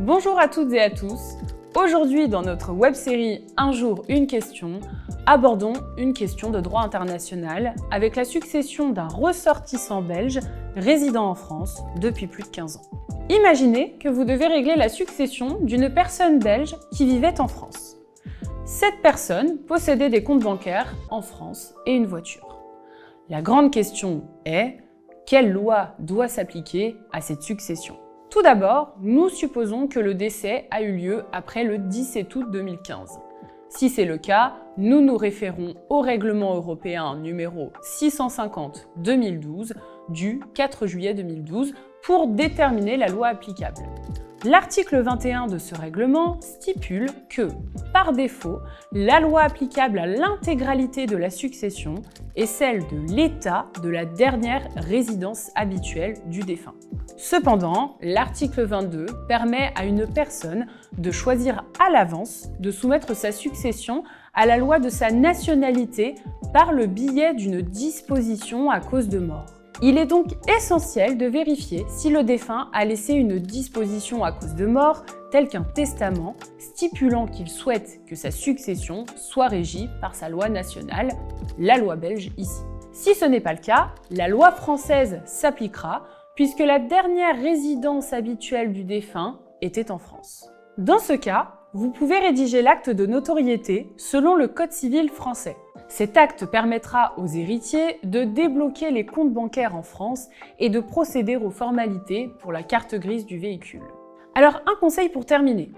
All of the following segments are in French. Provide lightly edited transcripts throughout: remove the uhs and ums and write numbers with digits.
Bonjour à toutes et à tous. Aujourd'hui, dans notre web-série Un jour, une question, abordons une question de droit international avec la succession d'un ressortissant belge résidant en France depuis plus de 15 ans. Imaginez que vous devez régler la succession d'une personne belge qui vivait en France. Cette personne possédait des comptes bancaires en France et une voiture. La grande question est, quelle loi doit s'appliquer à cette succession ? Tout d'abord, nous supposons que le décès a eu lieu après le 17 août 2015. Si c'est le cas, nous nous référons au règlement européen numéro 650/2012 du 4 juillet 2012 pour déterminer la loi applicable. L'article 21 de ce règlement stipule que, par défaut, la loi applicable à l'intégralité de la succession est celle de l'État de la dernière résidence habituelle du défunt. Cependant, l'article 22 permet à une personne de choisir à l'avance de soumettre sa succession à la loi de sa nationalité par le biais d'une disposition à cause de mort. Il est donc essentiel de vérifier si le défunt a laissé une disposition à cause de mort, telle qu'un testament, stipulant qu'il souhaite que sa succession soit régie par sa loi nationale, la loi belge ici. Si ce n'est pas le cas, la loi française s'appliquera, puisque la dernière résidence habituelle du défunt était en France. Dans ce cas, vous pouvez rédiger l'acte de notoriété selon le Code civil français. Cet acte permettra aux héritiers de débloquer les comptes bancaires en France et de procéder aux formalités pour la carte grise du véhicule. Alors, un conseil pour terminer.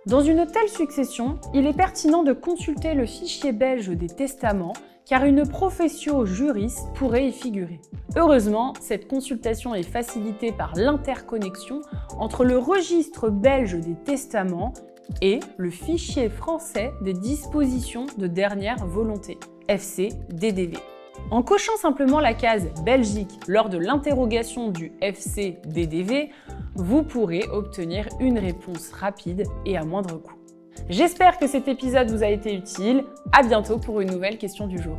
Dans une telle succession, il est pertinent de consulter le fichier belge des testaments car une profession juriste pourrait y figurer. Heureusement, cette consultation est facilitée par l'interconnexion entre le registre belge des testaments et le fichier français des dispositions de dernière volonté, FCDDV. En cochant simplement la case Belgique lors de l'interrogation du FCDDV, vous pourrez obtenir une réponse rapide et à moindre coût. J'espère que cet épisode vous a été utile. À bientôt pour une nouvelle question du jour.